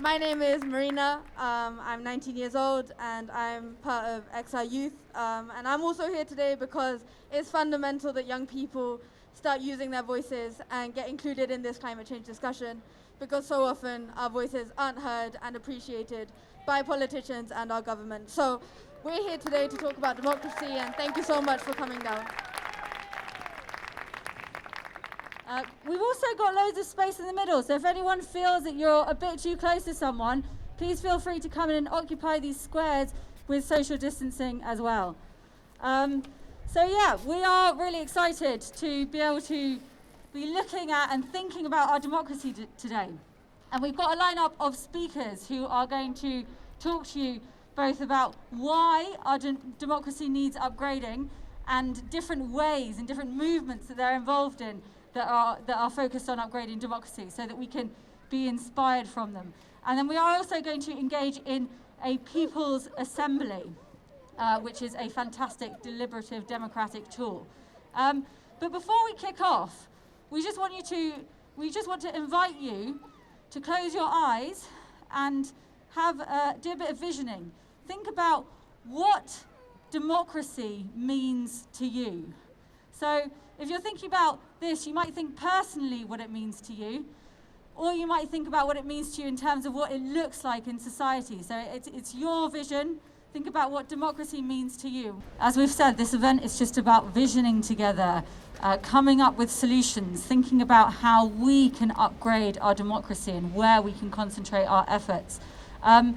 My name is Marina. I'm 19 years old and I'm part of XR Youth. And I'm also here today because it's fundamental that young people start using their voices and get included in this climate change discussion, because so often our voices aren't heard and appreciated by politicians and our government. So we're here today to talk about democracy, and thank you so much for coming down. We've also got loads of space in the middle, so if anyone feels that you're a bit too close to someone, please feel free to come in and occupy these squares with social distancing as well. So yeah, we are really excited to be able to be looking at and thinking about our democracy today. And we've got a lineup of speakers who are going to talk to you both about why our democracy needs upgrading and different ways and different movements that they're involved in that are focused on upgrading democracy, so that we can be inspired from them. And then we are also going to engage in a people's assembly, which is a fantastic deliberative democratic tool. But before we kick off, we just want to invite you to close your eyes and do a bit of visioning. Think about what democracy means to you. So if you're thinking about this, you might think personally what it means to you, or you might think about what it means to you in terms of what it looks like in society. So it's your vision. Think about what democracy means to you. As we've said, this event is just about visioning together, coming up with solutions, thinking about how we can upgrade our democracy and where we can concentrate our efforts. And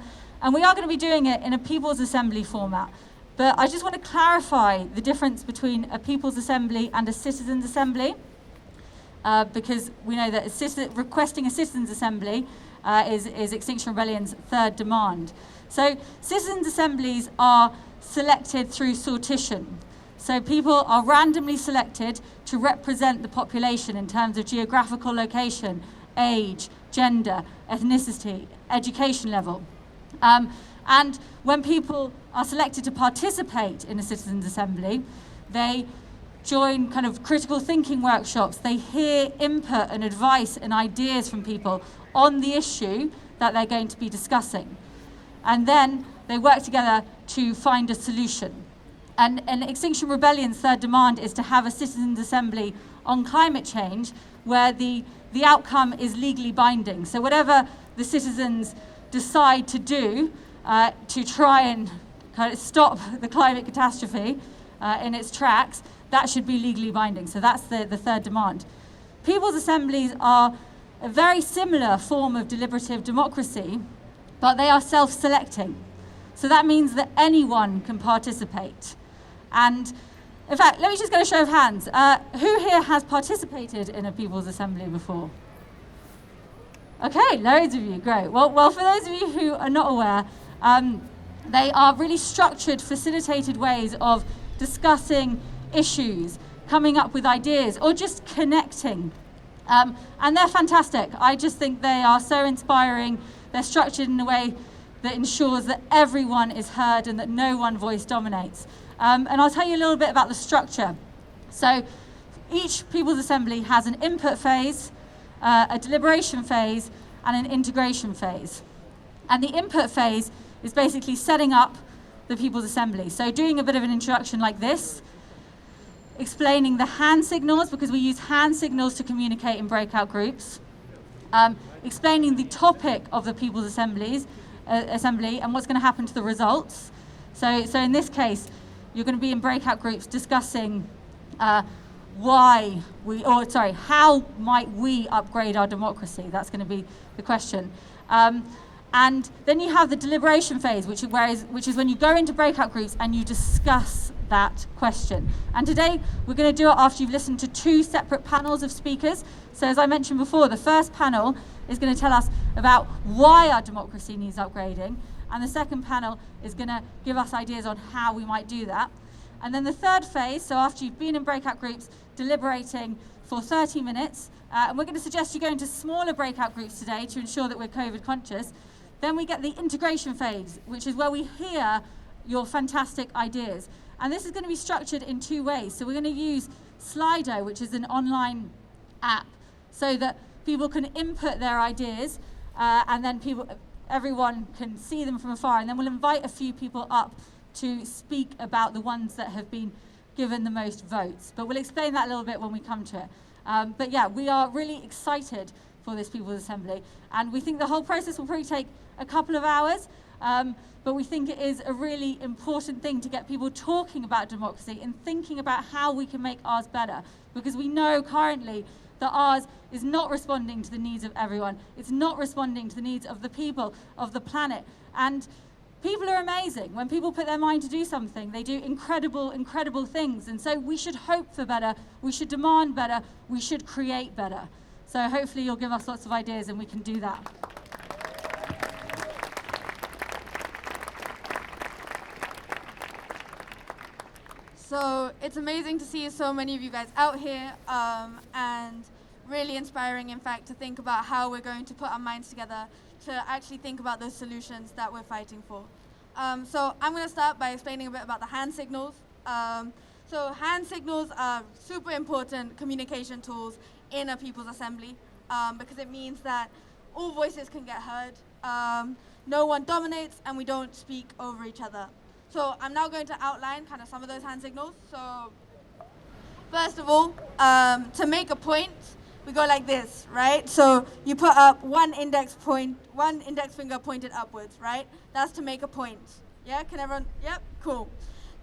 we are going to be doing it in a People's Assembly format. But I just want to clarify the difference between a People's Assembly and a Citizens' Assembly, because we know that requesting a Citizens' Assembly is Extinction Rebellion's third demand. So Citizens' Assemblies are selected through sortition. So people are randomly selected to represent the population in terms of geographical location, age, gender, ethnicity, education level. And when people are selected to participate in a Citizens' Assembly, they join kind of critical thinking workshops. They hear input and advice and ideas from people on the issue that they're going to be discussing. And then they work together to find a solution. And Extinction Rebellion's third demand is to have a Citizens' Assembly on climate change where the outcome is legally binding. So whatever the citizens decide to do to try and kind of stop the climate catastrophe in its tracks, that should be legally binding. So that's the third demand. People's assemblies are a very similar form of deliberative democracy, but they are self-selecting. So that means that anyone can participate. And in fact, let me just get a show of hands. Who here has participated in a People's Assembly before? Okay, loads of you, great. Well, for those of you who are not aware, they are really structured, facilitated ways of discussing issues, coming up with ideas, or just connecting. And they're fantastic. I just think they are so inspiring. They're structured in a way that ensures that everyone is heard and that no one voice dominates. And I'll tell you a little bit about the structure. So each People's Assembly has an input phase, a deliberation phase, and an integration phase. And the input phase is basically setting up the People's Assembly. So doing a bit of an introduction like this, explaining the hand signals, because we use hand signals to communicate in breakout groups, explaining the topic of the People's Assembly and what's going to happen to the results. So in this case, you're going to be in breakout groups discussing how might we upgrade our democracy? That's going to be the question. And then you have the deliberation phase, which is when you go into breakout groups and you discuss that question. And today we're going to do it after you've listened to two separate panels of speakers. So as I mentioned before, the first panel is going to tell us about why our democracy needs upgrading, and the second panel is going to give us ideas on how we might do that. And then the third phase, so after you've been in breakout groups deliberating for 30 minutes, and we're going to suggest you go into smaller breakout groups today to ensure that we're COVID conscious. Then we get the integration phase, which is where we hear your fantastic ideas. And this is going to be structured in two ways. So we're going to use Slido, which is an online app, so that people can input their ideas, and then everyone can see them from afar, and then we'll invite a few people up to speak about the ones that have been given the most votes. But we'll explain that a little bit when we come to it. But yeah, we are really excited for this People's Assembly, and we think the whole process will probably take a couple of hours, but we think it is a really important thing to get people talking about democracy and thinking about how we can make ours better, because we know currently that ours is not responding to the needs of everyone. It's not responding to the needs of the people, of the planet. And people are amazing. When people put their mind to do something, they do incredible, incredible things. And so we should hope for better, we should demand better, we should create better. So hopefully you'll give us lots of ideas and we can do that. So it's amazing to see so many of you guys out here, and really inspiring, in fact, to think about how we're going to put our minds together to actually think about those solutions that we're fighting for. So I'm going to start by explaining a bit about the hand signals. So hand signals are super important communication tools in a People's Assembly, because it means that all voices can get heard, no one dominates, and we don't speak over each other. So I'm now going to outline kind of some of those hand signals. So first of all, to make a point, we go like this, right? So you put up one index finger pointed upwards, right? That's to make a point. Yeah, can everyone? Yep, cool.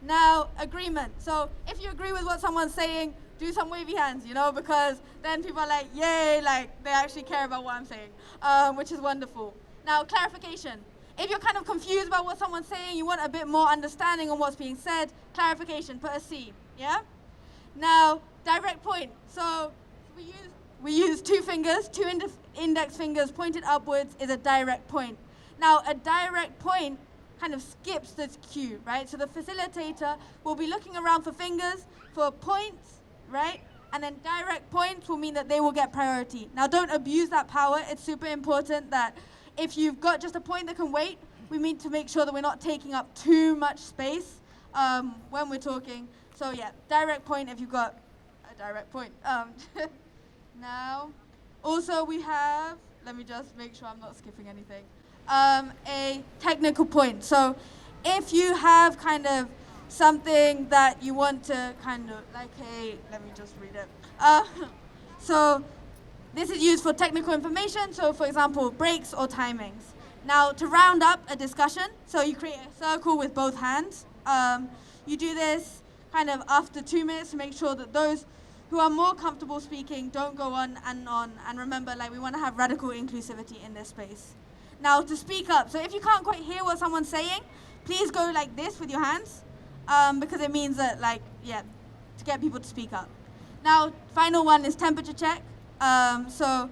Now, agreement. So if you agree with what someone's saying, do some wavy hands, you know, because then people are like, yay, like they actually care about what I'm saying, which is wonderful. Now, clarification. If you're kind of confused about what someone's saying, you want a bit more understanding on what's being said, clarification, put a C, yeah? Now, direct point. So we use two fingers, two index fingers pointed upwards is a direct point. Now, a direct point kind of skips this cue, right? So the facilitator will be looking around for fingers, for points, right? And then direct points will mean that they will get priority. Now, don't abuse that power. It's super important that if you've got just a point that can wait, we need to make sure that we're not taking up too much space when we're talking. So yeah, direct point if you've got a direct point. Now, also we have, let me just make sure I'm not skipping anything, a technical point. So if you have kind of something that you want to kind of, like let me just read it. So this is used for technical information, so for example, breaks or timings. Now, to round up a discussion, so you create a circle with both hands. You do this kind of after 2 minutes to make sure that those who are more comfortable speaking don't go on. And remember, like, we want to have radical inclusivity in this space. Now, to speak up, so if you can't quite hear what someone's saying, please go like this with your hands, because it means that, like, yeah, to get people to speak up. Now, final one is temperature check. So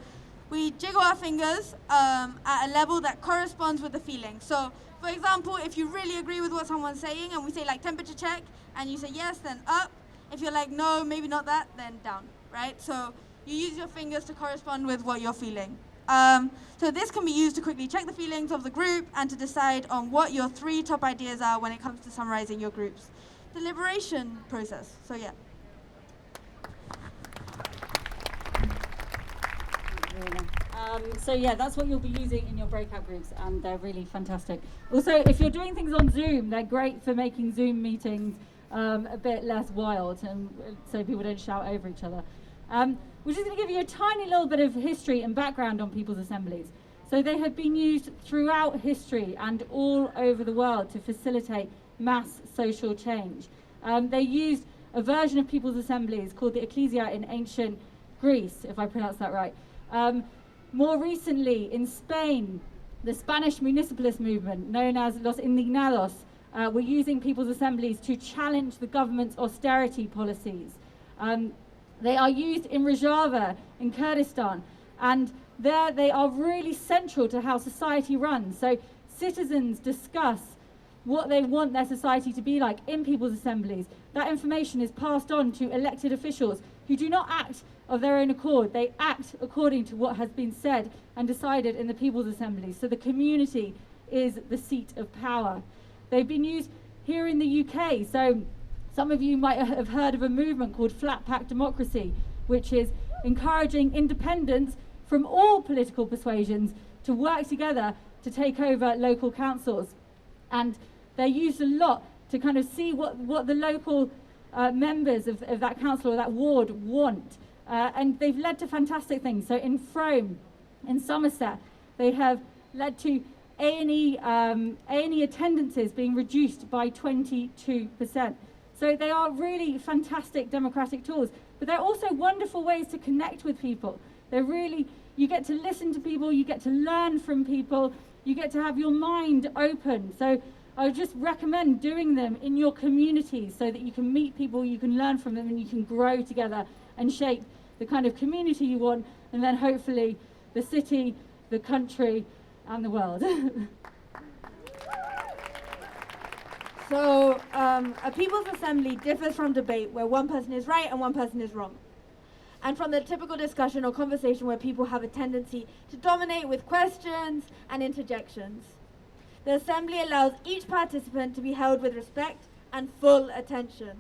we jiggle our fingers at a level that corresponds with the feeling. So, for example, if you really agree with what someone's saying and we say like temperature check and you say yes, then up. If you're like no, maybe not that, then down, right? So you use your fingers to correspond with what you're feeling. So this can be used to quickly check the feelings of the group and to decide on what your 3 top ideas are when it comes to summarizing your group's deliberation process. So yeah. So yeah, that's what you'll be using in your breakout groups, and they're really fantastic. Also, if you're doing things on Zoom, they're great for making Zoom meetings a bit less wild, and so people don't shout over each other. We're just going to give you a tiny little bit of history and background on People's Assemblies. So they have been used throughout history and all over the world to facilitate mass social change. They used a version of People's Assemblies called the Ecclesia in ancient Greece, if I pronounce that right. More recently, in Spain, the Spanish municipalist movement, known as Los Indignados, were using People's Assemblies to challenge the government's austerity policies. They are used in Rojava, in Kurdistan, and there they are really central to how society runs. So citizens discuss what they want their society to be like in People's Assemblies. That information is passed on to elected officials who do not act of their own accord. They act according to what has been said and decided in the People's Assembly. So the community is the seat of power. They've been used here in the UK. So some of you might have heard of a movement called Flat Pack Democracy, which is encouraging independence from all political persuasions to work together to take over local councils. And they're used a lot to kind of see what the local members of that council or that ward want. And they've led to fantastic things. So in Frome, in Somerset, they have led to A&E attendances being reduced by 22%. So they are really fantastic democratic tools, but they're also wonderful ways to connect with people. They're really, you get to listen to people, you get to learn from people, you get to have your mind open. So I would just recommend doing them in your communities so that you can meet people, you can learn from them, and you can grow together and shape the kind of community you want, and then hopefully the city, the country, and the world. So a people's assembly differs from debate where one person is right and one person is wrong, and from the typical discussion or conversation where people have a tendency to dominate with questions and interjections. The assembly allows each participant to be held with respect and full attention,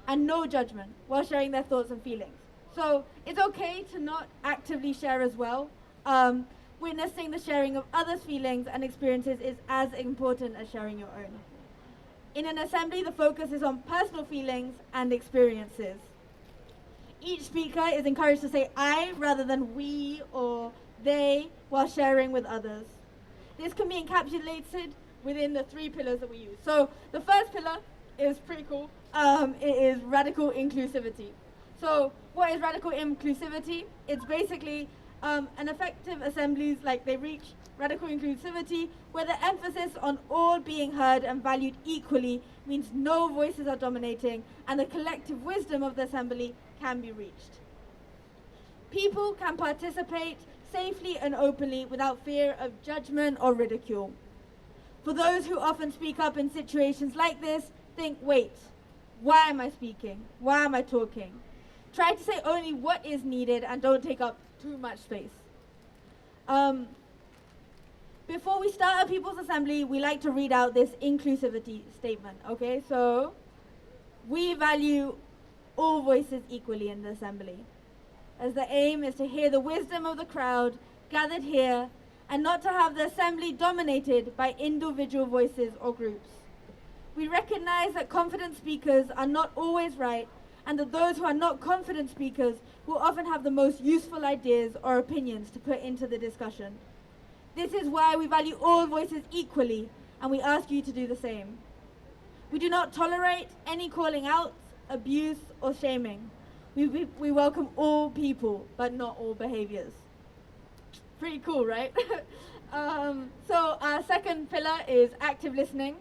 and no judgment while sharing their thoughts and feelings. So it's okay to not actively share as well. Witnessing the sharing of others' feelings and experiences is as important as sharing your own. In an assembly, the focus is on personal feelings and experiences. Each speaker is encouraged to say I rather than we or they while sharing with others. This can be encapsulated within the 3 pillars that we use. So the first pillar is pretty cool. It is radical inclusivity. So what is radical inclusivity? It's basically an effective assemblies, like they reach radical inclusivity, where the emphasis on all being heard and valued equally means no voices are dominating and the collective wisdom of the assembly can be reached. People can participate safely and openly without fear of judgment or ridicule. For those who often speak up in situations like this, think, wait, why am I speaking? Why am I talking? Try to say only what is needed and don't take up too much space. Before we start a people's assembly, we like to read out this inclusivity statement, okay? So, we value all voices equally in the assembly, as the aim is to hear the wisdom of the crowd gathered here and not to have the assembly dominated by individual voices or groups. We recognize that confident speakers are not always right, and that those who are not confident speakers will often have the most useful ideas or opinions to put into the discussion. This is why we value all voices equally, and we ask you to do the same. We do not tolerate any calling out, abuse, or shaming. We welcome all people, but not all behaviors. Pretty cool, right? So our second pillar is active listening.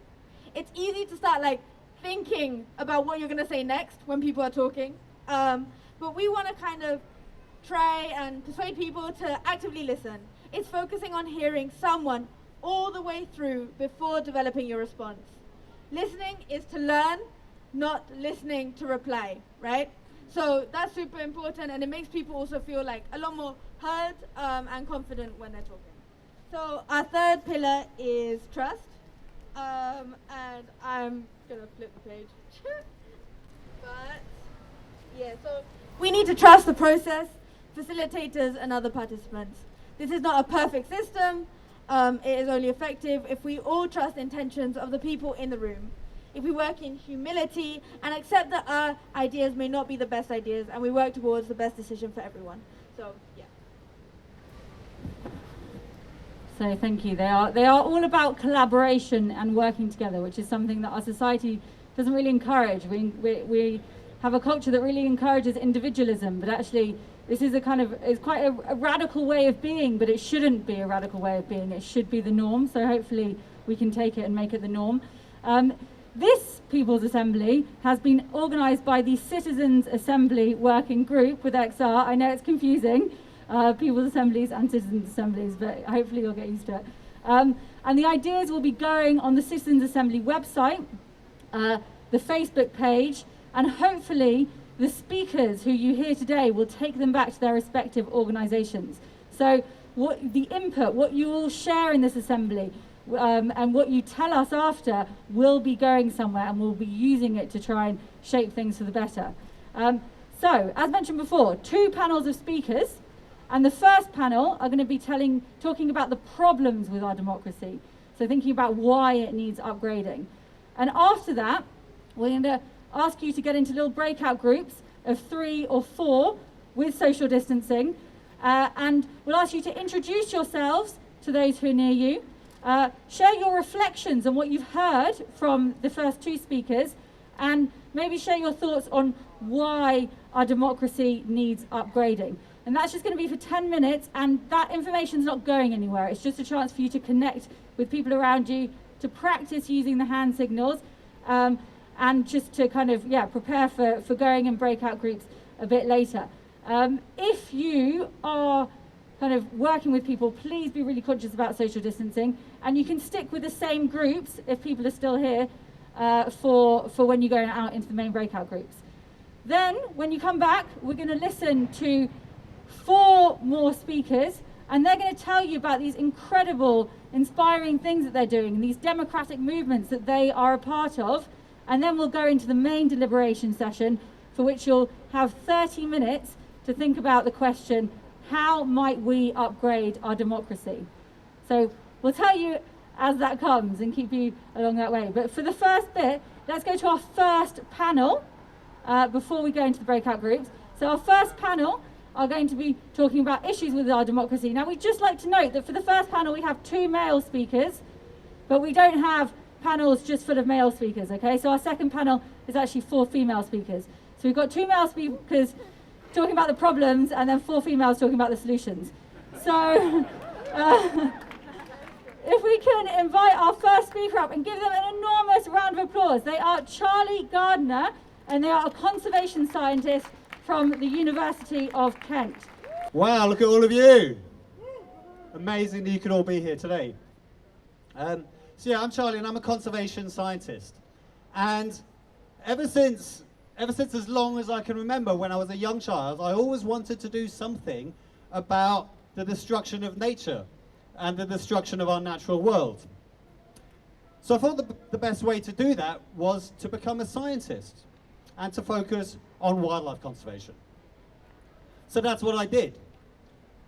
It's easy to start thinking about what you're going to say next when people are talking, but we want to kind of try and persuade people to actively listen. It's focusing on hearing someone all the way through before developing your response. Listening is to learn, not listening to reply, right? So that's super important, and it makes people also feel a lot more heard and confident when they're talking. So our third pillar is trust, and I'm gonna flip the page. But yeah, so we need to trust the process, facilitators, and other participants. This is not a perfect system. It is only effective if we all trust the intentions of the people in the room. If we work in humility and accept that our ideas may not be the best ideas, and we work towards the best decision for everyone. So, yeah. So thank you. They are all about collaboration and working together, which is something that our society doesn't really encourage. We have a culture that really encourages individualism, but actually this is it's quite a radical way of being, but it shouldn't be a radical way of being. It should be the norm. So hopefully we can take it and make it the norm. This People's Assembly has been organised by the Citizens Assembly Working Group with XR. I know it's confusing, People's Assemblies and Citizens Assemblies, but hopefully you'll get used to it. And the ideas will be going on the Citizens Assembly website, the Facebook page, and hopefully the speakers who you hear today will take them back to their respective organisations. So what you all share in this assembly, and what you tell us after will be going somewhere, and we'll be using it to try and shape things for the better. So, as mentioned before, 2 panels of speakers. And the first panel are going to be talking about the problems with our democracy. So thinking about why it needs upgrading. And after that, we're going to ask you to get into little breakout groups of 3 or 4 with social distancing. And we'll ask you to introduce yourselves to those who are near you. Share your reflections on what you've heard from the first 2 speakers, and maybe share your thoughts on why our democracy needs upgrading. And that's just going to be for 10 minutes, and that information's not going anywhere. It's just a chance for you to connect with people around you, to practice using the hand signals, and just to kind of, prepare for going in breakout groups a bit later. If you are kind of working with people, please be really conscious about social distancing, and you can stick with the same groups if people are still here for when you're going out into the main breakout groups. Then, when you come back, we're going to listen to 4 more speakers, and they're going to tell you about these incredible, inspiring things that they're doing, and these democratic movements that they are a part of. And then we'll go into the main deliberation session, for which you'll have 30 minutes to think about the question, how might we upgrade our democracy? So we'll tell you as that comes and keep you along that way. But for the first bit, let's go to our first panel before we go into the breakout groups. So our first panel are going to be talking about issues with our democracy. Now, we'd just like to note that for the first panel, we have 2 male speakers, but we don't have panels just full of male speakers, okay? So our second panel is actually 4 female speakers. So we've got 2 male speakers talking about the problems, and then 4 females talking about the solutions. So if we can invite our first speaker up and give them an enormous round of applause. They are Charlie Gardner, and they are a conservation scientist from the University of Kent. Wow, look at all of you. Amazing that you can all be here today. So yeah, I'm Charlie, and I'm a conservation scientist. And ever since as long as I can remember, when I was a young child, I always wanted to do something about the destruction of nature and the destruction of our natural world. So I thought the best way to do that was to become a scientist and to focus on wildlife conservation. So that's what I did.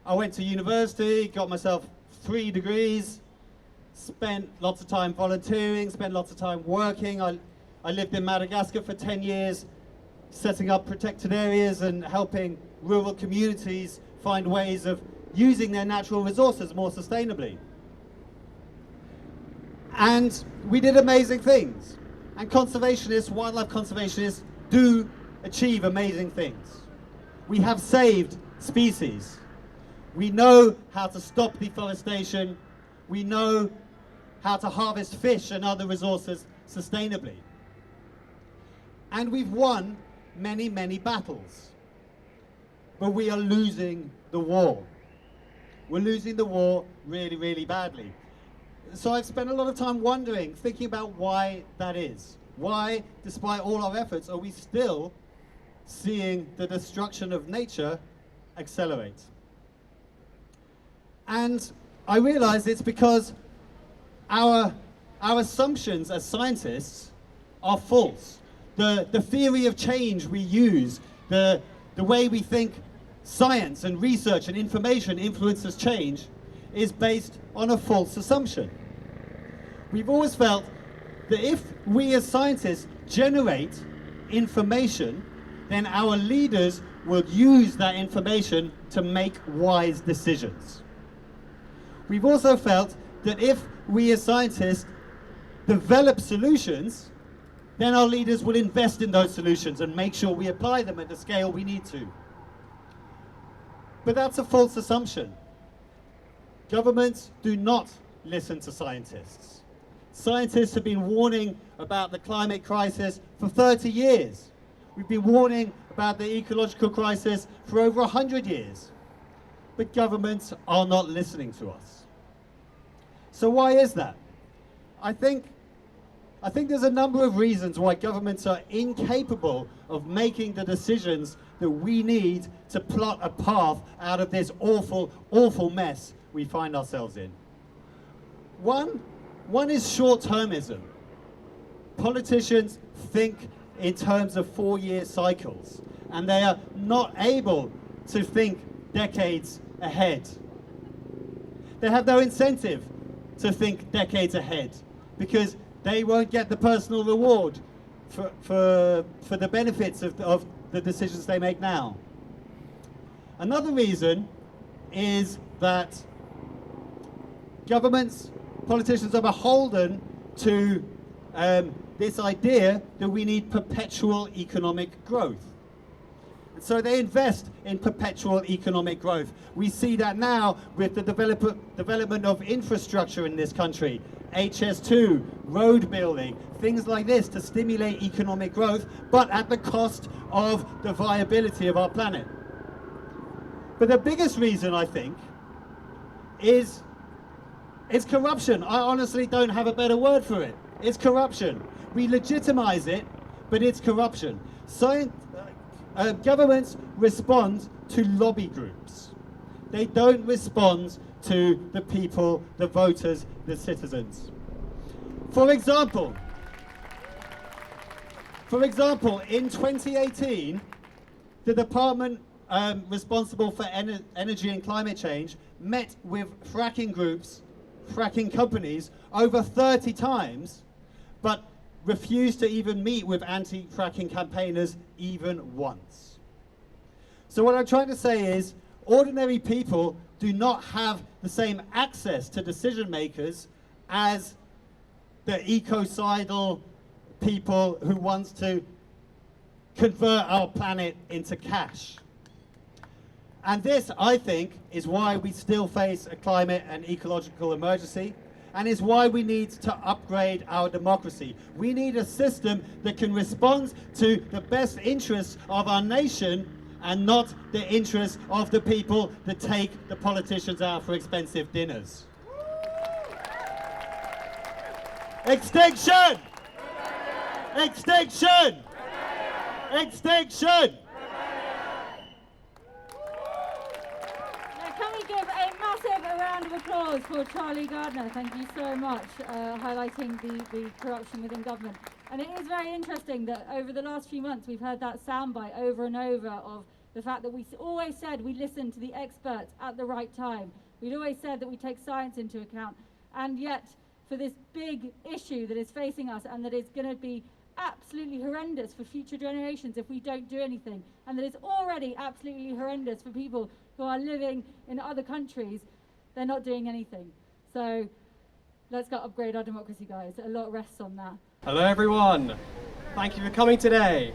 I went to university, got myself 3 degrees, spent lots of time volunteering, spent lots of time working. I lived in Madagascar for 10 years, setting up protected areas and helping rural communities find ways of using their natural resources more sustainably. And we did amazing things. And conservationists, wildlife conservationists, do achieve amazing things. We have saved species. We know how to stop deforestation. We know how to harvest fish and other resources sustainably. And we've won many, many battles. But we are losing the war. We're losing the war really, really badly. So I've spent a lot of time wondering, thinking about why that is. Why, despite all our efforts, are we still seeing the destruction of nature accelerate? And I realize it's because our assumptions as scientists are false. The theory of change we use, the way we think science and research and information influences change is based on a false assumption. We've always felt that if we as scientists generate information, then our leaders will use that information to make wise decisions. We've also felt that if we as scientists develop solutions, then our leaders will invest in those solutions and make sure we apply them at the scale we need to. But that's a false assumption. Governments do not listen to scientists. Scientists have been warning about the climate crisis for 30 years. We've been warning about the ecological crisis for over 100 years. But governments are not listening to us. So why is that? I think there's a number of reasons why governments are incapable of making the decisions that we need to plot a path out of this awful, awful mess we find ourselves in. One is short-termism. Politicians think in terms of 4-year cycles, and they are not able to think decades ahead. They have no incentive to think decades ahead because they won't get the personal reward for the benefits of the decisions they make now. Another reason is that governments, politicians are beholden to this idea that we need perpetual economic growth. And so they invest in perpetual economic growth. We see that now with the development of infrastructure in this country, HS2, road building, things like this to stimulate economic growth, but at the cost of the viability of our planet. But the biggest reason, I think, is corruption. I honestly don't have a better word for it. It's corruption. We legitimize it, but it's corruption. Governments respond to lobby groups. They don't respond to the people, the voters, the citizens. For example, in 2018, the department responsible for energy and climate change met with fracking groups, fracking companies, over 30 times, but refused to even meet with anti-fracking campaigners even once. So what I'm trying to say is, ordinary people do not have the same access to decision makers as the ecocidal people who wants to convert our planet into cash. And this, I think, is why we still face a climate and ecological emergency, and is why we need to upgrade our democracy. We need a system that can respond to the best interests of our nation and not the interests of the people that take the politicians out for expensive dinners. Extinction! Extinction! Extinction! Can we give a massive round of applause for Charlie Gardner? Thank you so much, highlighting the corruption within government. And it is very interesting that over the last few months we've heard that soundbite over and over of the fact that we always said we listen to the experts at the right time. We'd always said that we take science into account. And yet, for this big issue that is facing us and that is going to be absolutely horrendous for future generations if we don't do anything, and that is already absolutely horrendous for people who are living in other countries, they're not doing anything. So let's go upgrade our democracy, guys. A lot rests on that. Hello everyone, thank you for coming today.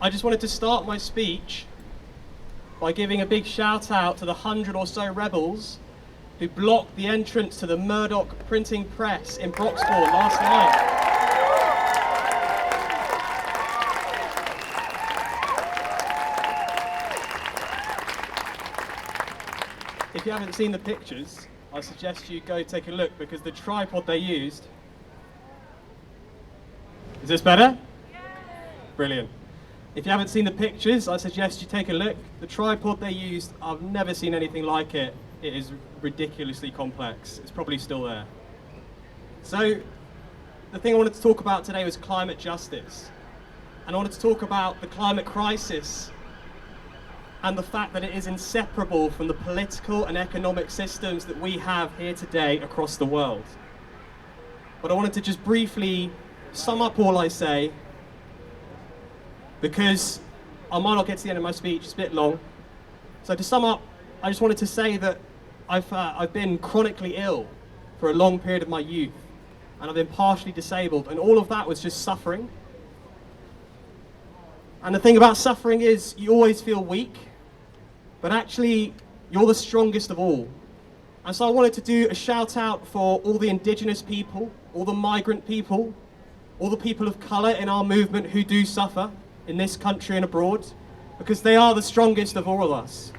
I just wanted to start my speech by giving a big shout out to the 100 or so rebels who blocked the entrance to the Murdoch printing press in Broxbourne last night. If you haven't seen the pictures, I suggest you go take a look, because the tripod they used... Is this better? Brilliant. If you haven't seen the pictures, I suggest you take a look. The tripod they used, I've never seen anything like it. It is ridiculously complex. It's probably still there. So, the thing I wanted to talk about today was climate justice. And I wanted to talk about the climate crisis and the fact that it is inseparable from the political and economic systems that we have here today across the world. But I wanted to just briefly sum up all I say, because I might not get to the end of my speech, it's a bit long. So to sum up, I just wanted to say that I've been chronically ill for a long period of my youth, and I've been partially disabled, and all of that was just suffering. And the thing about suffering is you always feel weak, but actually you're the strongest of all. And so I wanted to do a shout out for all the indigenous people, all the migrant people, all the people of colour in our movement who do suffer in this country and abroad, because they are the strongest of all of us.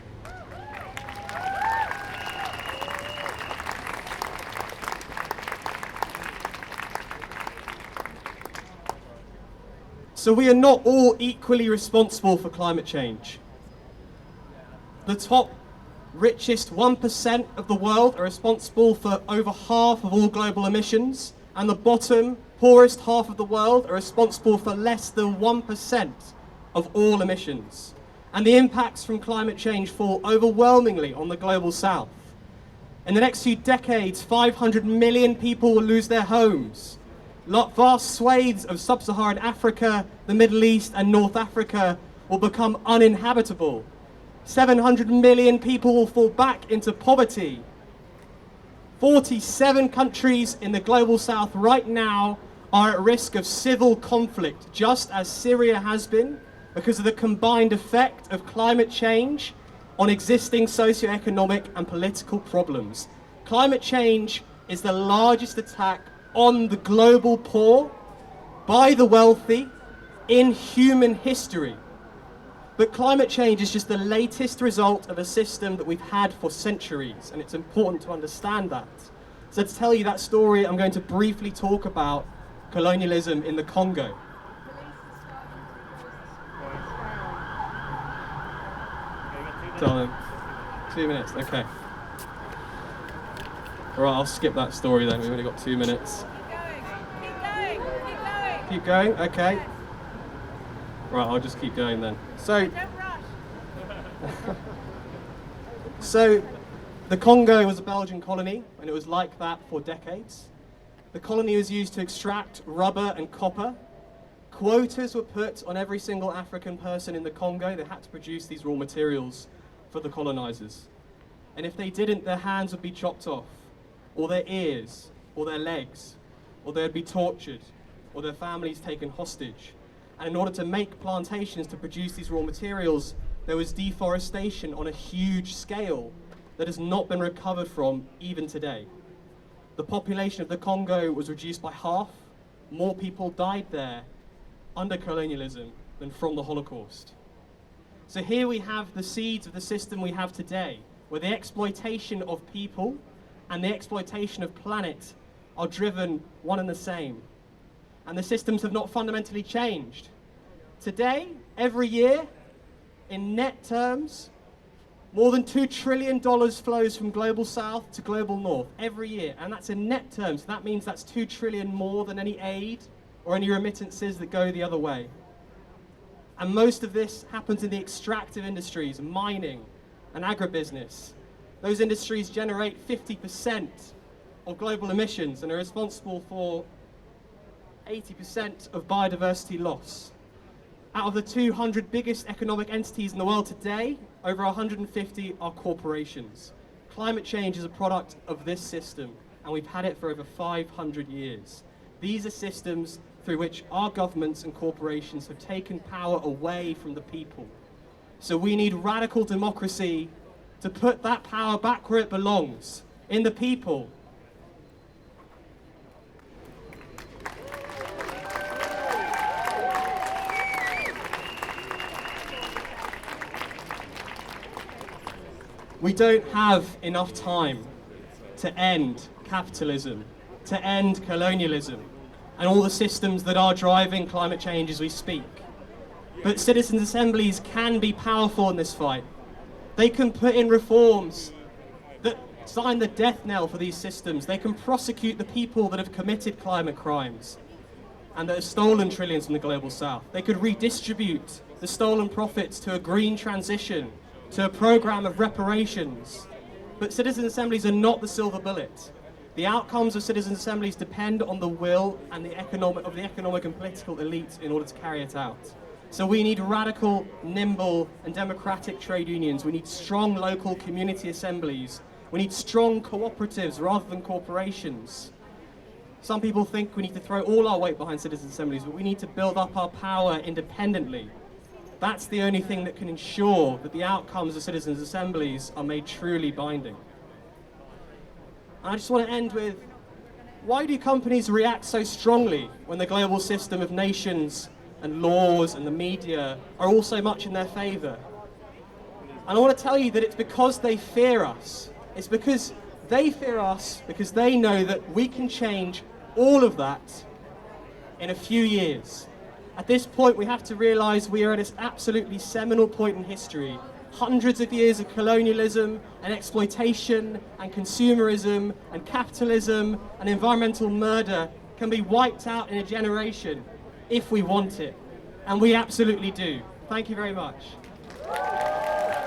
So we are not all equally responsible for climate change. The top richest 1% of the world are responsible for over half of all global emissions, and the bottom, poorest half of the world are responsible for less than 1% of all emissions. And the impacts from climate change fall overwhelmingly on the global south. In the next few decades, 500 million people will lose their homes. Vast swathes of sub-Saharan Africa, the Middle East and North Africa will become uninhabitable. 700 million people will fall back into poverty. 47 countries in the global south right now are at risk of civil conflict, just as Syria has been, because of the combined effect of climate change on existing socioeconomic and political problems. Climate change is the largest attack on the global poor by the wealthy in human history. But climate change is just the latest result of a system that we've had for centuries, and it's important to understand that. So to tell you that story, I'm going to briefly talk about colonialism in the Congo. Darling, 2 minutes, okay. All right, I'll skip that story then, we've only got 2 minutes. Keep going, okay. Right, I'll just keep going then. So the Congo was a Belgian colony, and it was like that for decades. The colony was used to extract rubber and copper. Quotas were put on every single African person in the Congo. They had to produce these raw materials for the colonizers. And if they didn't, their hands would be chopped off, or their ears, or their legs, or they'd be tortured, or their families taken hostage. And in order to make plantations to produce these raw materials, there was deforestation on a huge scale that has not been recovered from even today. The population of the Congo was reduced by half. More people died there under colonialism than from the Holocaust. So here we have the seeds of the system we have today, where the exploitation of people and the exploitation of planet are driven one and the same. And the systems have not fundamentally changed. Today, every year, in net terms, more than $2 trillion flows from global south to global north every year, and that's in net terms. That means that's 2 trillion more than any aid or any remittances that go the other way. And most of this happens in the extractive industries, mining and agribusiness. Those industries generate 50% of global emissions and are responsible for 80% of biodiversity loss. Out of the 200 biggest economic entities in the world today, over 150 are corporations. Climate change is a product of this system, and we've had it for over 500 years. These are systems through which our governments and corporations have taken power away from the people. So we need radical democracy to put that power back where it belongs, in the people. We don't have enough time to end capitalism, to end colonialism, and all the systems that are driving climate change as we speak. But citizens' assemblies can be powerful in this fight. They can put in reforms that sign the death knell for these systems. They can prosecute the people that have committed climate crimes and that have stolen trillions from the global south. They could redistribute the stolen profits to a green transition, to a program of reparations. But citizen assemblies are not the silver bullet. The outcomes of citizen assemblies depend on the will and the economic and political elites in order to carry it out. So we need radical, nimble and democratic trade unions. We need strong local community assemblies. We need strong cooperatives rather than corporations. Some people think we need to throw all our weight behind citizen assemblies, but we need to build up our power independently. That's the only thing that can ensure that the outcomes of citizens' assemblies are made truly binding. And I just want to end with, why do companies react so strongly when the global system of nations and laws and the media are all so much in their favour? And I want to tell you that it's because they fear us. It's because they fear us because they know that we can change all of that in a few years. At this point, we have to realise we are at this absolutely seminal point in history. Hundreds of years of colonialism and exploitation and consumerism and capitalism and environmental murder can be wiped out in a generation if we want it. And we absolutely do. Thank you very much.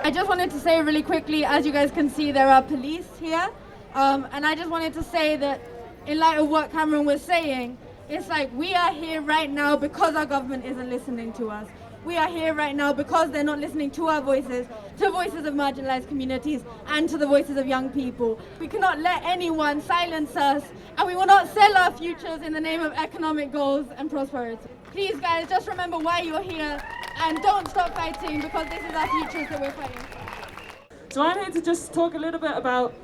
I just wanted to say really quickly, as you guys can see, there are police here. And I just wanted to say that in light of what Cameron was saying, it's like we are here right now because our government isn't listening to us. We are here right now because they're not listening to our voices, to voices of marginalized communities, and to the voices of young people. We cannot let anyone silence us, and we will not sell our futures in the name of economic goals and prosperity. Please, guys, just remember why you're here, and don't stop fighting, because this is our futures that we're fighting. So I'm here to just talk a little bit about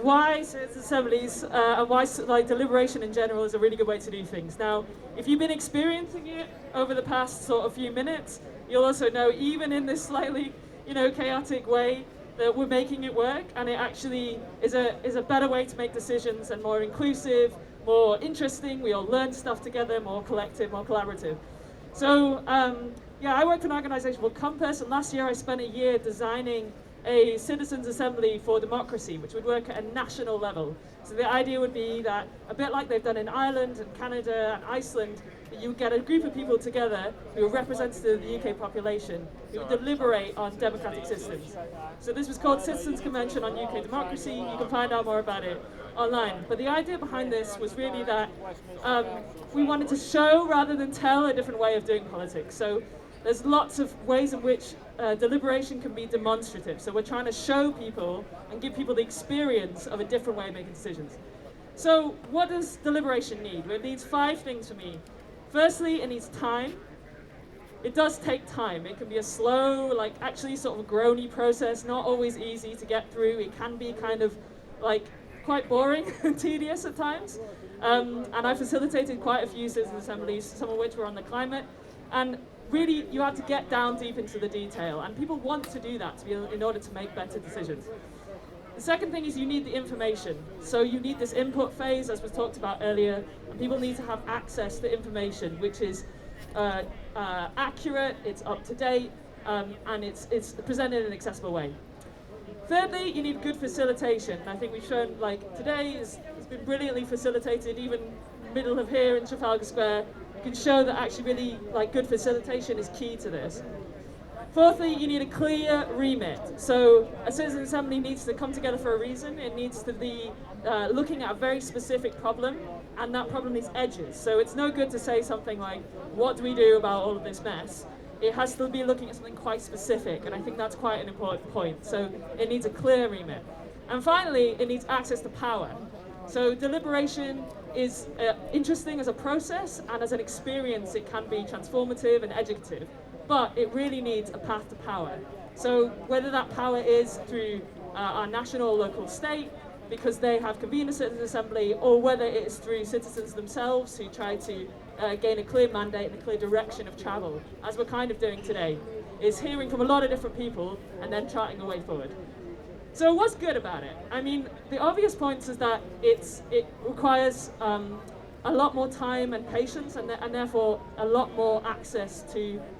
why citizen assemblies and why deliberation in general is a really good way to do things. Now, if you've been experiencing it over the past sort of few minutes, you'll also know even in this slightly, chaotic way that we're making it work, and it actually is a better way to make decisions and more inclusive, more interesting. We all learn stuff together, more collective, more collaborative. So I work for an organisation called Compass, and last year I spent a year designing a citizens' assembly for democracy, which would work at a national level. So the idea would be that, a bit like they've done in Ireland and Canada and Iceland, that you would get a group of people together who are representative of the UK population, who would deliberate on democratic systems. So this was called Citizens' Convention on UK Democracy. You can find out more about it online. But the idea behind this was really that we wanted to show rather than tell a different way of doing politics. So there's lots of ways in which deliberation can be demonstrative. So we're trying to show people and give people the experience of a different way of making decisions. So what does deliberation need? Well, it needs 5 things for me. Firstly, it needs time. It does take time. It can be a slow, actually sort of a groany process, not always easy to get through. It can be kind of quite boring and tedious at times. And I facilitated quite a few citizen assemblies, some of which were on the climate. And really, you have to get down deep into the detail, and people want to do that in order to make better decisions. The second thing is you need the information. So you need this input phase, as was talked about earlier, and people need to have access to information, which is accurate, it's up to date, and it's presented in an accessible way. Thirdly, you need good facilitation. And I think we've shown, today it's been brilliantly facilitated, even middle of here in Trafalgar Square. You can show that actually really good facilitation is key to this. Fourthly, you need a clear remit. So a citizen assembly needs to come together for a reason. It needs to be looking at a very specific problem, and that problem needs edges. So it's no good to say something like, what do we do about all of this mess? It has to be looking at something quite specific, and I think that's quite an important point. So it needs a clear remit. And finally, it needs access to power. So deliberation is interesting as a process, and as an experience it can be transformative and educative, but it really needs a path to power. So whether that power is through our national or local state, because they have convened a citizen assembly, or whether it is through citizens themselves who try to gain a clear mandate and a clear direction of travel, as we're kind of doing today, is hearing from a lot of different people and then charting a way forward. So what's good about it? I mean, the obvious points is that it requires a lot more time and patience, and therefore a lot more access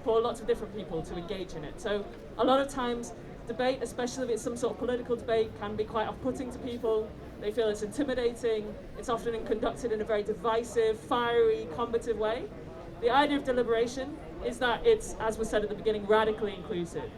for lots of different people to engage in it. So a lot of times debate, especially if it's some sort of political debate, can be quite off-putting to people. They feel it's intimidating. It's often conducted in a very divisive, fiery, combative way. The idea of deliberation is that it's, as was said at the beginning, radically inclusive.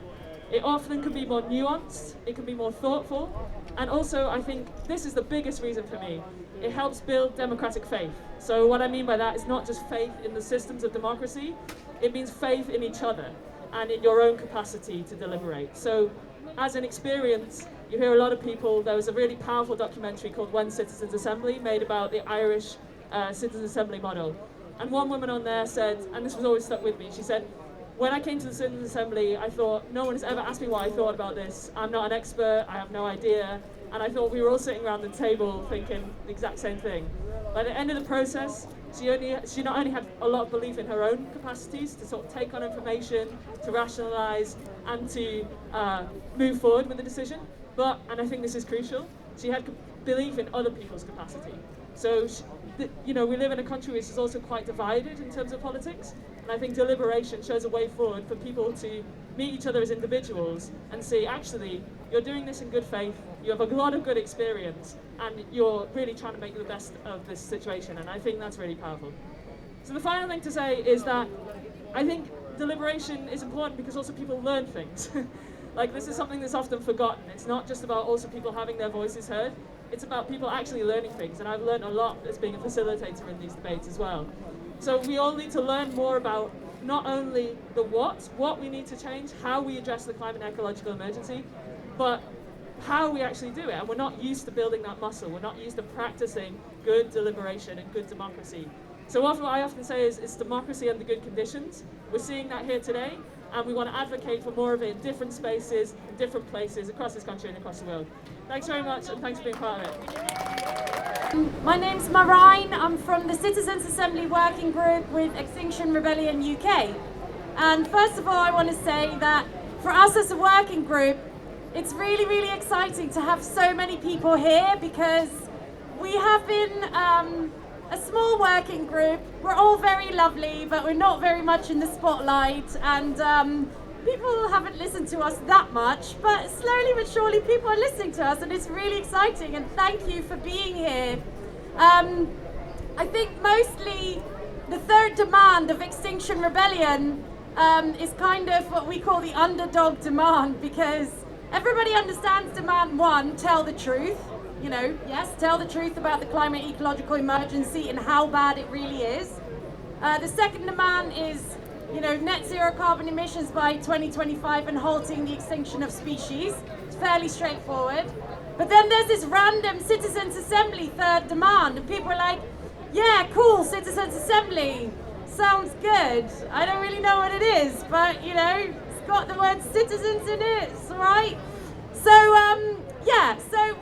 It often can be more nuanced, it can be more thoughtful, and also I think this is the biggest reason for me. It helps build democratic faith. So what I mean by that is not just faith in the systems of democracy, it means faith in each other and in your own capacity to deliberate. So as an experience, you hear a lot of people. There was a really powerful documentary called One Citizens Assembly made about the Irish Citizens Assembly model. And one woman on there said, and this was always stuck with me, she said, when I came to the Citizens Assembly, I thought, no one has ever asked me what I thought about this. I'm not an expert, I have no idea. And I thought we were all sitting around the table thinking the exact same thing. By the end of the process, she not only had a lot of belief in her own capacities to sort of take on information, to rationalise, and to move forward with the decision, but, and I think this is crucial, she had belief in other people's capacity. So, we live in a country which is also quite divided in terms of politics, and I think deliberation shows a way forward for people to meet each other as individuals and see, actually, you're doing this in good faith, you have a lot of good experience, and you're really trying to make the best of this situation, and I think that's really powerful. So the final thing to say is that I think deliberation is important because also people learn things. Like, this is something that's often forgotten. It's not just about also people having their voices heard. It's about people actually learning things, and I've learned a lot as being a facilitator in these debates as well. So we all need to learn more about not only the what we need to change, how we address the climate and ecological emergency, but how we actually do it. And we're not used to building that muscle. We're not used to practicing good deliberation and good democracy. So what I often say is it's democracy under good conditions. We're seeing that here today, and we want to advocate for more of it in different spaces, in different places across this country and across the world. Thanks very much, and thanks for being part of it. My name's Marijn. I'm from the Citizens Assembly Working Group with Extinction Rebellion UK. And first of all, I want to say that for us as a working group, it's really, really exciting to have so many people here, because we have been a small working group. We're all very lovely, but we're not very much in the spotlight, and people haven't listened to us that much, but slowly but surely people are listening to us, and it's really exciting, and thank you for being here. I think mostly the third demand of Extinction Rebellion is kind of what we call the underdog demand, because everybody understands demand one, tell the truth. You know, yes, tell the truth about the climate ecological emergency and how bad it really is. The second demand is, you know, net zero carbon emissions by 2025 and halting the extinction of species. It's fairly straightforward. But then there's this random Citizens Assembly third demand, and people are like, yeah, cool, Citizens Assembly, sounds good. I don't really know what it is, but, you know, it's got the word citizens in it, it's all right. So, so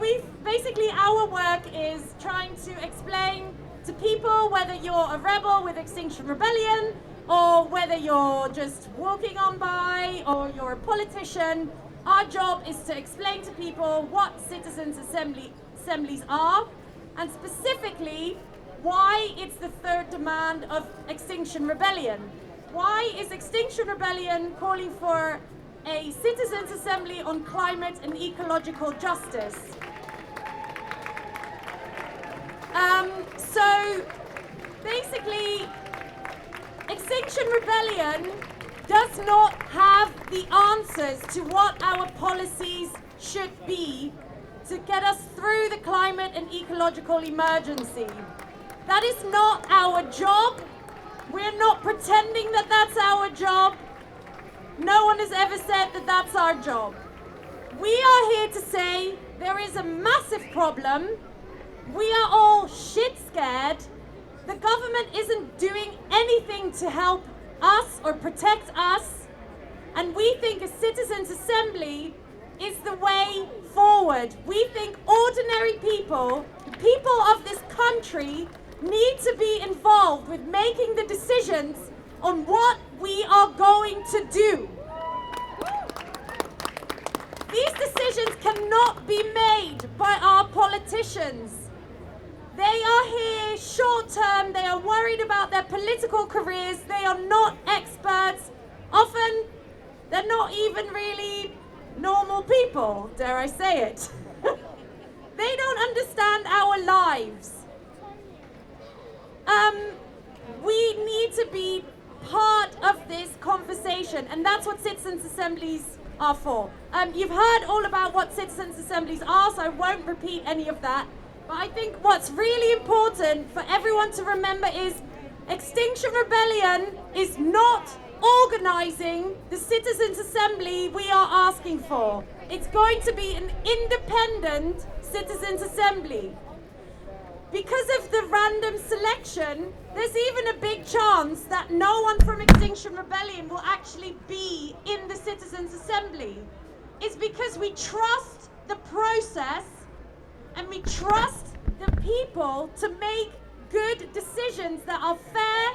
basically our work is trying to explain to people, whether you're a rebel with Extinction Rebellion, or whether you're just walking on by, or you're a politician, our job is to explain to people what citizens' assemblies are, and specifically why it's the third demand of Extinction Rebellion. Why is Extinction Rebellion calling for a citizens' assembly on climate and ecological justice? So basically, Extinction Rebellion does not have the answers to what our policies should be to get us through the climate and ecological emergency. That is not our job. We're not pretending that that's our job. No one has ever said that that's our job. We are here to say there is a massive problem. We are all shit scared. The government isn't doing anything to help us or protect us. And we think a citizens' assembly is the way forward. We think ordinary people, the people of this country, need to be involved with making the decisions on what we are going to do. These decisions cannot be made by our politicians. They are here short term, they are worried about their political careers, they are not experts. Often, they're not even really normal people, dare I say it. They don't understand our lives. We need to be part of this conversation, and that's what citizens' assemblies are for. You've heard all about what citizens' assemblies are, so I won't repeat any of that. But I think what's really important for everyone to remember is Extinction Rebellion is not organizing the citizens' assembly we are asking for. It's going to be an independent citizens' assembly. Because of the random selection, there's even a big chance that no one from Extinction Rebellion will actually be in the citizens' assembly. It's because we trust the process and we trust the people to make good decisions that are fair,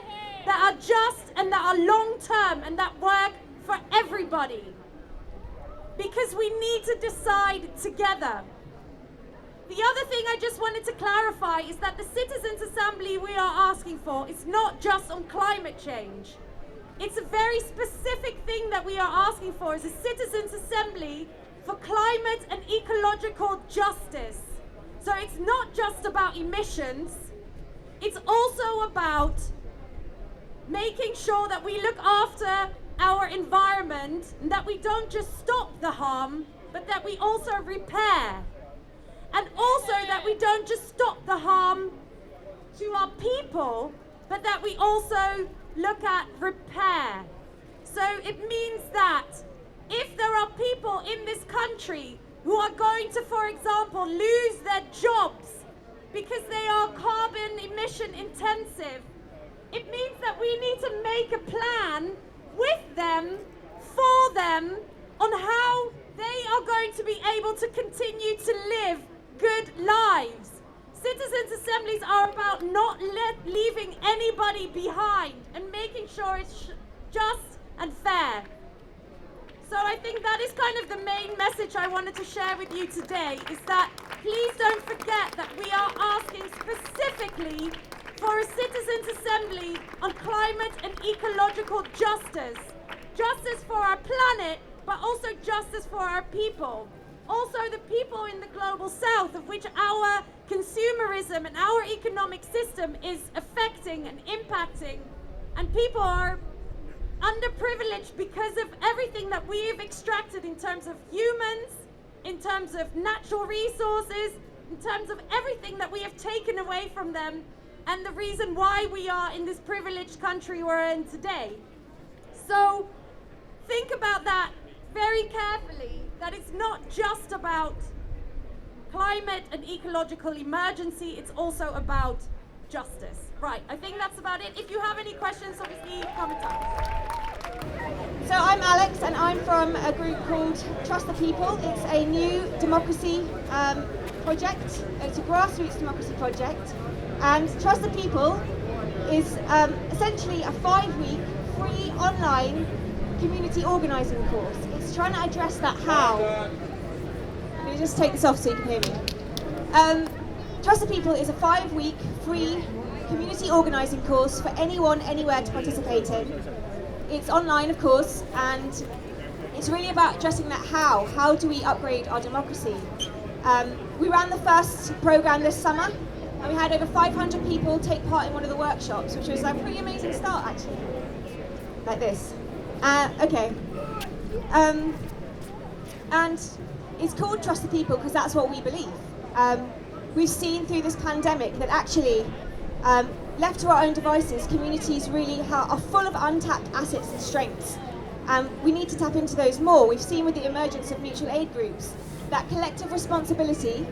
that are just, and that are long-term, and that work for everybody. Because we need to decide together. The other thing I just wanted to clarify is that the Citizens' Assembly we are asking for is not just on climate change. It's a very specific thing that we are asking for, is a Citizens' Assembly for climate and ecological justice. So it's not just about emissions, it's also about making sure that we look after our environment, and that we don't just stop the harm, but that we also repair. And also that we don't just stop the harm to our people, but that we also look at repair. So it means that if there are people in this country who are going to, for example, lose their jobs because they are carbon emission intensive, it means that we need to make a plan with them, for them, on how they are going to be able to continue to live good lives. Citizens' assemblies are about not leaving anybody behind and making sure it's just and fair. So I think that is kind of the main message I wanted to share with you today, is that please don't forget that we are asking specifically for a citizens' assembly on climate and ecological justice. Justice for our planet, but also justice for our people. Also the people in the global south, of which our consumerism and our economic system is affecting and impacting. And people are underprivileged because of everything that we've extracted in terms of humans, in terms of natural resources, in terms of everything that we have taken away from them, and the reason why we are in this privileged country we're in today. So think about that very carefully, that it's not just about climate and ecological emergency, it's also about justice. Right, I think that's about it. If you have any questions, obviously, comment up. So I'm Alex, and I'm from a group called Trust the People. It's a new democracy project. It's a grassroots democracy project. And Trust the People is essentially a 5-week free online community organising course. It's trying to address that how. Let me just take this off so you can hear me. Trust the People is a 5-week free community organising course for anyone, anywhere to participate in. It's online, of course, and it's really about addressing that how. How do we upgrade our democracy? We ran the first programme this summer, and we had over 500 people take part in one of the workshops, which was a pretty amazing start, actually. Like this. Okay. And it's called Trust the People because that's what we believe. We've seen through this pandemic that actually, left to our own devices, communities really are full of untapped assets and strengths. We need to tap into those more. We've seen with the emergence of mutual aid groups that collective responsibility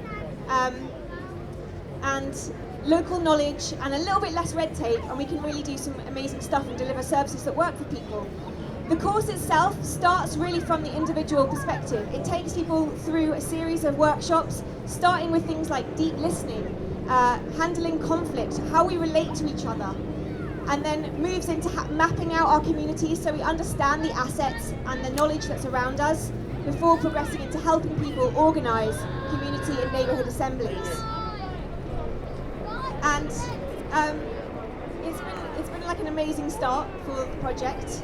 and local knowledge and a little bit less red tape, and we can really do some amazing stuff and deliver services that work for people. The course itself starts really from the individual perspective. It takes people through a series of workshops, starting with things like deep listening, handling conflict, how we relate to each other, and then moves into mapping out our communities so we understand the assets and the knowledge that's around us before progressing into helping people organise community and neighbourhood assemblies. And it's been like an amazing start for the project.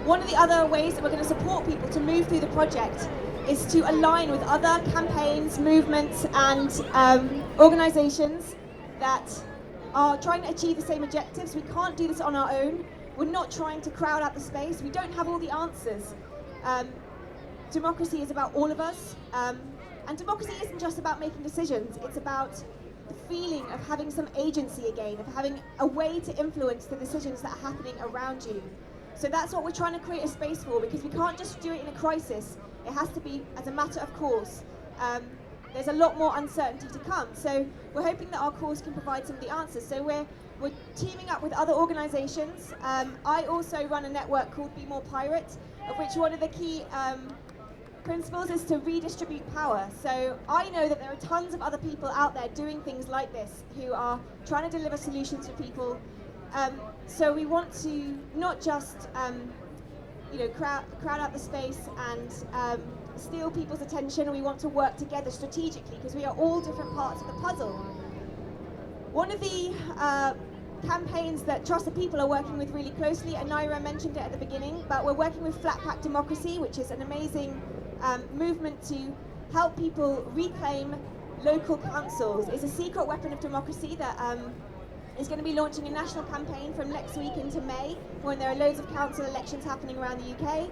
One of the other ways that we're going to support people to move through the project is to align with other campaigns, movements and organisations that are trying to achieve the same objectives. We can't do this on our own. We're not trying to crowd out the space. We don't have all the answers. Democracy is about all of us. And democracy isn't just about making decisions. It's about the feeling of having some agency again, of having a way to influence the decisions that are happening around you. So that's what we're trying to create a space for, because we can't just do it in a crisis. It has to be as a matter of course. There's a lot more uncertainty to come. So we're hoping that our course can provide some of the answers. So we're teaming up with other organisations. I also run a network called Be More Pirate, of which one of the key principles is to redistribute power. So I know that there are tons of other people out there doing things like this who are trying to deliver solutions for people. So we want to not just crowd out the space and steal people's attention. We want to work together strategically because we are all different parts of the puzzle. One of the campaigns that Trust the People are working with really closely, and Naira mentioned it at the beginning, but we're working with Flat Pack Democracy, which is an amazing movement to help people reclaim local councils. It's a secret weapon of democracy that is going to be launching a national campaign from next week into May, when there are loads of council elections happening around the UK.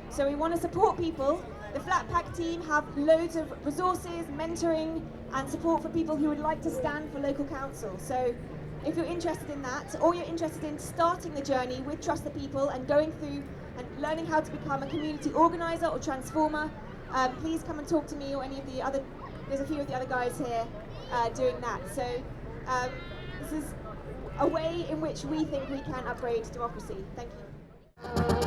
So we want to support people. The Flat Pack team have loads of resources, mentoring and support for people who would like to stand for local council. So if you're interested in that, or you're interested in starting the journey with Trust the People and going through and learning how to become a community organiser or transformer, please come and talk to me or any of the other, there's a few of the other guys here doing that. So this is a way in which we think we can upgrade democracy. Thank you.